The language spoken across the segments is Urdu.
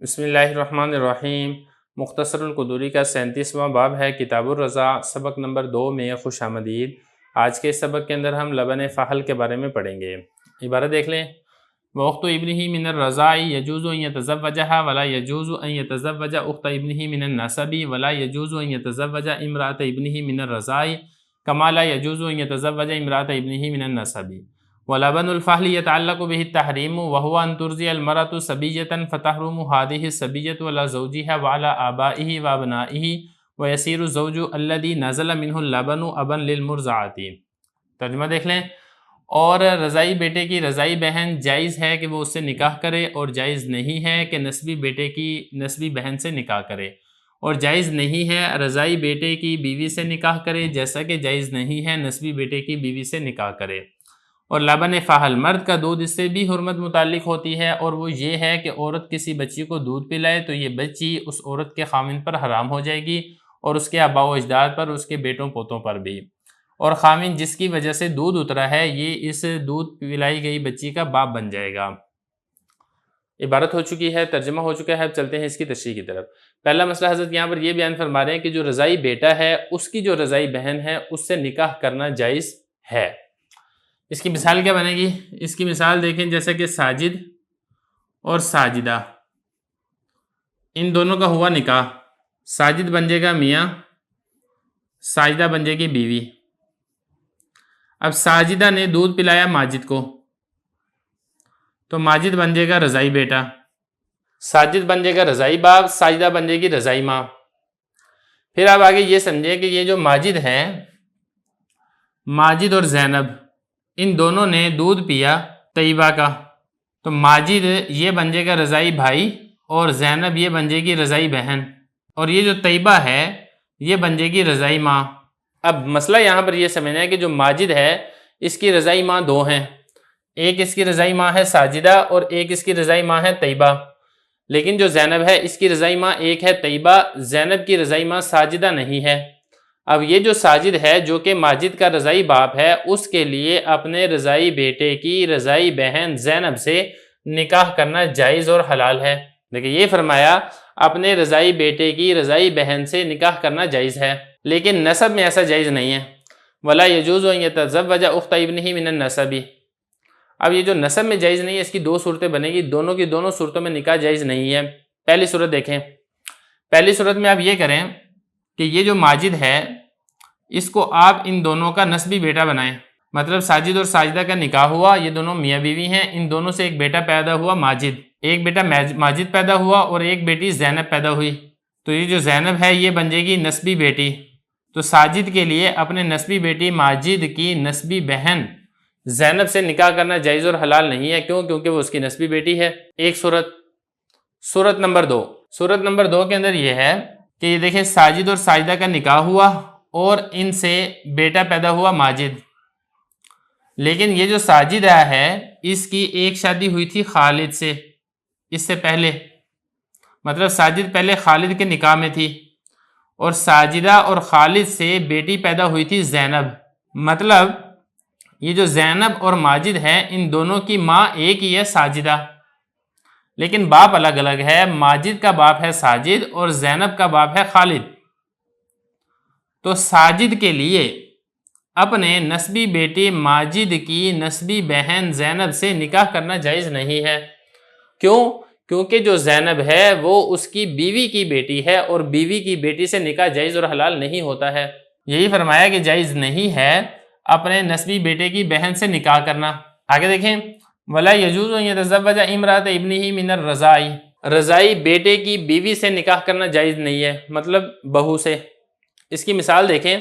بسم اللہ الرحمن الرحیم۔ مختصر القدوری کا 37واں باب ہے کتاب الرضاع، سبق نمبر 2 میں خوش آمدید۔ آج کے سبق کے اندر ہم لبن فحل کے بارے میں پڑھیں گے۔ عبارت دیکھ لیں، وَأُخْتُ ابنہ من الرضاع يجوز ان يتزوجها ولا يجوز ان يتزوج اخت ابنہ من النسب ولا يجوز ان يتزوج امرأة ابنہ من الرضاع كما لا يجوز ان يتزوج امرأة ابنہ من النسب ولبن الفحل يتعلق به التحريم وهو أن ترضع المرأة صبية فتحرم هذه الصبية على زوجها وعلى آبائه وأبنائه ويصير الزوج الذي نزل منه اللبن أبا للمرضعة۔ ترجمہ دیکھ لیں، اور رضاعی بیٹے کی رضاعی بہن جائز ہے کہ وہ اس سے نکاح کرے، اور جائز نہیں ہے کہ نسبی بیٹے کی نسبی بہن سے نکاح کرے، اور جائز نہیں ہے رضاعی بیٹے کی بیوی سے نکاح کرے جیسا کہ جائز نہیں ہے نسبی بیٹے کی بیوی سے نکاح کرے۔ اور لبن فحل، مرد کا دودھ، اس سے بھی حرمت متعلق ہوتی ہے، اور وہ یہ ہے کہ عورت کسی بچی کو دودھ پلائے تو یہ بچی اس عورت کے خامند پر حرام ہو جائے گی، اور اس کے آباء و اجداد پر، اس کے بیٹوں پوتوں پر بھی۔ اور خامند جس کی وجہ سے دودھ اترا ہے، یہ اس دودھ پلائی گئی بچی کا باپ بن جائے گا۔ عبارت ہو چکی ہے، ترجمہ ہو چکا ہے، اب چلتے ہیں اس کی تشریح کی طرف۔ پہلا مسئلہ حضرت یہاں پر یہ بیان فرما رہے ہیں کہ جو رضاعی بیٹا ہے، اس کی جو رضاعی بہن ہے، اس سے نکاح کرنا جائز ہے۔ اس کی مثال کیا بنے گی؟ اس کی مثال دیکھیں، جیسے کہ ساجد اور ساجدہ، ان دونوں کا ہوا نکاح۔ ساجد بن جائے گا میاں، ساجدہ بن جائے گی بیوی۔ اب ساجدہ نے دودھ پلایا ماجد کو، تو ماجد بن جائے گا رضاعی بیٹا، ساجد بن جائے گا رضاعی باپ، ساجدہ بن جائے گی رضاعی ماں۔ پھر آپ آگے یہ سمجھیں کہ یہ جو ماجد ہیں، ماجد اور زینب، ان دونوں نے دودھ پیا طیبہ کا، تو ماجد یہ بن جائے گا رضاعی بھائی، اور زینب یہ بن جائے گی رضاعی بہن، اور یہ جو طیبہ ہے یہ بن جائے گی رضاعی ماں۔ اب مسئلہ یہاں پر یہ سمجھنا ہے کہ جو ماجد ہے اس کی رضاعی ماں دو ہیں، ایک اس کی رضاعی ماں ہے ساجدہ، اور ایک اس کی رضاعی ماں ہے طیبہ۔ لیکن جو زینب ہے اس کی رضاعی ماں ایک ہے طیبہ، زینب کی رضاعی ماں ساجدہ نہیں ہے۔ اب یہ جو ساجد ہے جو کہ ماجد کا رضاعی باپ ہے، اس کے لیے اپنے رضاعی بیٹے کی رضاعی بہن زینب سے نکاح کرنا جائز اور حلال ہے۔ دیکھیں یہ فرمایا اپنے رضاعی بیٹے کی رضاعی بہن سے نکاح کرنا جائز ہے، لیکن نسب میں ایسا جائز نہیں ہے۔ وَلَا يَجُوزُ أَن يَتَزَوَّجَ أُخْتَ ابْنِهِ مِنَ النَّسَبِ۔ اب یہ جو نسب میں جائز نہیں ہے، اس کی دو صورتیں بنے گی، دونوں کی دونوں صورتوں میں نکاح جائز نہیں ہے۔ پہلی صورت دیکھیں، پہلی صورت میں آپ یہ کریں کہ یہ جو ماجد ہے اس کو آپ ان دونوں کا نسبی بیٹا بنائیں، مطلب ساجد اور ساجدہ کا نکاح ہوا، یہ دونوں میاں بیوی ہیں، ان دونوں سے ایک بیٹا پیدا ہوا ماجد، ایک بیٹا ماجد پیدا ہوا، اور ایک بیٹی زینب پیدا ہوئی، تو یہ جو زینب ہے یہ بن جائے گی نسبی بیٹی۔ تو ساجد کے لیے اپنے نسبی بیٹی ماجد کی نسبی بہن زینب سے نکاح کرنا جائز اور حلال نہیں ہے، کیوں؟ کیونکہ وہ اس کی نسبی بیٹی ہے۔ ایک صورت نمبر دو کے اندر یہ ہے کہ یہ دیکھیں ساجد اور ساجدہ کا نکاح ہوا، اور ان سے بیٹا پیدا ہوا ماجد، لیکن یہ جو ساجدہ ہے اس کی ایک شادی ہوئی تھی خالد سے، اس سے پہلے، مطلب ساجد پہلے خالد کے نکاح میں تھی، اور ساجدہ اور خالد سے بیٹی پیدا ہوئی تھی زینب، مطلب یہ جو زینب اور ماجد ہے ان دونوں کی ماں ایک ہی ہے ساجدہ، لیکن باپ الگ الگ ہے، ماجد کا باپ ہے ساجد اور زینب کا باپ ہے خالد۔ تو ساجد کے لیے اپنے نسبی بیٹی ماجد کی نسبی بہن زینب سے نکاح کرنا جائز نہیں ہے، کیوں؟ کیونکہ جو زینب ہے وہ اس کی بیوی کی بیٹی ہے، اور بیوی کی بیٹی سے نکاح جائز اور حلال نہیں ہوتا ہے۔ یہی فرمایا کہ جائز نہیں ہے اپنے نسبی بیٹے کی بہن سے نکاح کرنا۔ آگے دیکھیں، وَلَا يَجُوزُ أَن يَتَزَوَّجَ امْرَأَةَ ابْنِهِ مِنَ الرَّضَاعِ، رضاعی بیٹے کی بیوی سے نکاح کرنا جائز نہیں ہے، مطلب بہو سے۔ اس کی مثال دیکھیں،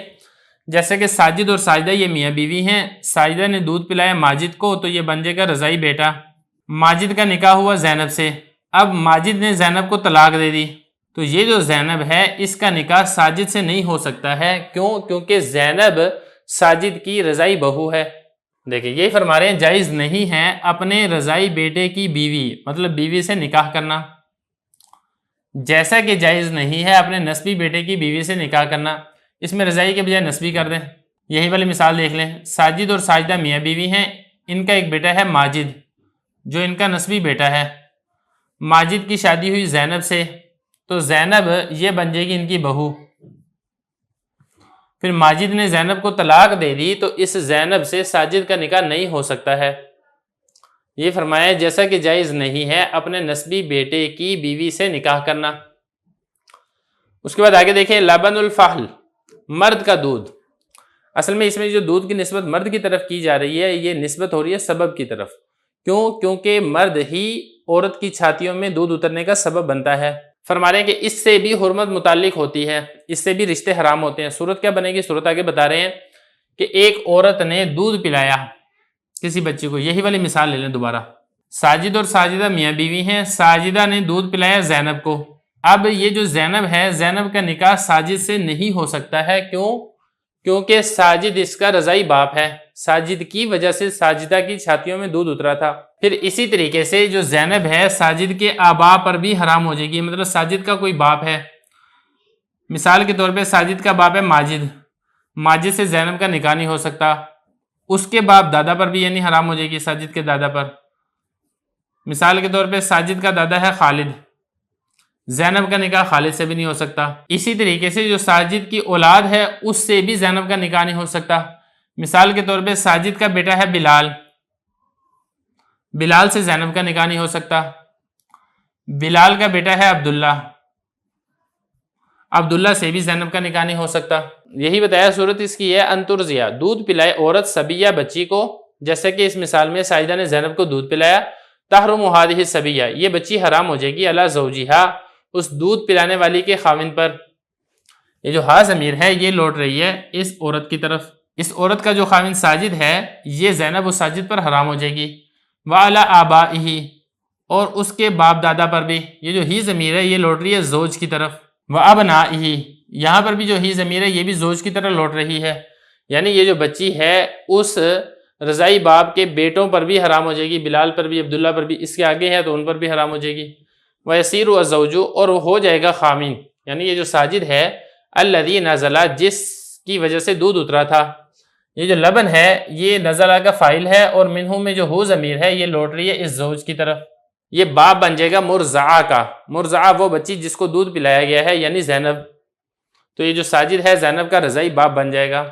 جیسے کہ ساجد اور ساجدہ یہ میاں بیوی ہیں، ساجدہ نے دودھ پلایا ماجد کو، تو یہ بن جائے گا رضاعی بیٹا۔ ماجد کا نکاح ہوا زینب سے، اب ماجد نے زینب کو طلاق دے دی، تو یہ جو زینب ہے اس کا نکاح ساجد سے نہیں ہو سکتا ہے، کیوں؟ کیونکہ زینب ساجد کی رضاعی بہو ہے۔ دیکھیں یہ فرما رہے ہیں جائز نہیں ہے اپنے رضاعی بیٹے کی بیوی، مطلب بیوی سے نکاح کرنا، جیسا کہ جائز نہیں ہے اپنے نسبی بیٹے کی بیوی سے نکاح کرنا۔ اس میں رضاعی کے بجائے نسبی کر دیں۔ یہی والی مثال دیکھ لیں، ساجد اور ساجدہ میاں بیوی ہیں، ان کا ایک بیٹا ہے ماجد جو ان کا نسبی بیٹا ہے۔ ماجد کی شادی ہوئی زینب سے، تو زینب یہ بن جائے گی ان کی بہو۔ پھر ماجد نے زینب کو طلاق دے دی تو اس زینب سے ساجد کا نکاح نہیں ہو سکتا ہے۔ یہ فرمایا جیسا کہ جائز نہیں ہے اپنے نسبی بیٹے کی بیوی سے نکاح کرنا۔ اس کے بعد آگے دیکھیں لبن الفحل، مرد کا دودھ۔ اصل میں اس میں جو دودھ کی نسبت مرد کی طرف کی جا رہی ہے یہ نسبت ہو رہی ہے سبب کی طرف، کیونکہ مرد ہی عورت کی چھاتیوں میں دودھ اترنے کا سبب بنتا ہے۔ فرما رہے ہیں کہ اس سے بھی حرمت متعلق ہوتی ہے، اس سے بھی رشتے حرام ہوتے ہیں۔ صورت کیا بنے گی؟ صورت آگے بتا رہے ہیں کہ ایک عورت نے دودھ پلایا کسی بچی کو، یہی والی مثال لے لیں دوبارہ۔ ساجد اور ساجدہ میاں بیوی ہیں، ساجدہ نے دودھ پلایا زینب کو۔ اب یہ جو زینب ہے، زینب کا نکاح ساجد سے نہیں ہو سکتا ہے، کیونکہ ساجد اس کا رضائی باپ ہے، ساجد کی وجہ سے ساجدہ کی چھاتیوں میں دودھ اترا تھا۔ پھر اسی طریقے سے جو زینب ہے ساجد کے آبا پر بھی حرام ہو جائے گی، مطلب ساجد کا کوئی باپ ہے، مثال کے طور پہ ساجد کا باپ ہے ماجد، ماجد سے زینب کا نکاح نہیں ہو سکتا، اس کے باپ دادا پر بھی یعنی حرام ہو جائے گی، ساجد کے دادا پر۔ مثال کے طور پہ ساجد کا دادا ہے خالد، زینب کا نکاح خالد سے بھی نہیں ہو سکتا۔ اسی طریقے سے جو ساجد کی اولاد ہے اس سے بھی زینب کا نکاح نہیں ہو سکتا۔ مثال کے طور پہ ساجد کا بیٹا ہے بلال، بلال سے زینب کا نکاح نہیں ہو سکتا۔ بلال کا بیٹا ہے عبداللہ، عبداللہ سے بھی زینب کا نکاح نہیں ہو سکتا۔ یہی بتایا صورت اس کی ہے انترزیا، دودھ پلائے عورت صبیہ بچی کو، جیسے کہ اس مثال میں ساجدہ نے زینب کو دودھ پلایا، تحرم ہذہ الصبیہ، یہ بچی حرام ہو جائے گی علی زوجہا، اس دودھ پلانے والی کے خاوند پر۔ یہ جو ہا ضمیر ہے یہ لوٹ رہی ہے اس عورت کی طرف، اس عورت کا جو خاوند ساجد ہے یہ زینب و ساجد پر حرام ہو جائے گی۔ وعلی آبائہ، اور اس کے باپ دادا پر بھی، یہ جو ہی ضمیر ہے یہ لوٹ رہی ہے زوج کی طرف۔ وابنائہ، یہاں پر بھی جو ہی ضمیر ہے یہ بھی زوج کی طرف لوٹ رہی ہے، یعنی یہ جو بچی ہے اس رضائی باپ کے بیٹوں پر بھی حرام ہو جائے گی، بلال پر بھی، عبداللہ پر بھی، اس کے آگے ہے تو ان پر بھی حرام ہو جائے گی۔ وَيَصِيرُ الزَّوْجُ، اور وہ ہو جائے گا خامین، یعنی یہ جو ساجد ہے الذی نزلہ، جس کی وجہ سے دودھ اترا تھا۔ یہ جو لبن ہے یہ نزلہ کا فاعل ہے اور منہ میں جو ہو ضمیر ہے یہ لوٹ رہی ہے اس زوج کی طرف۔ یہ باپ بن جائے گا مرضعہ کا، مرضعہ وہ بچی جس کو دودھ پلایا گیا ہے یعنی زینب، تو یہ جو ساجد ہے زینب کا رضائی باپ بن جائے گا۔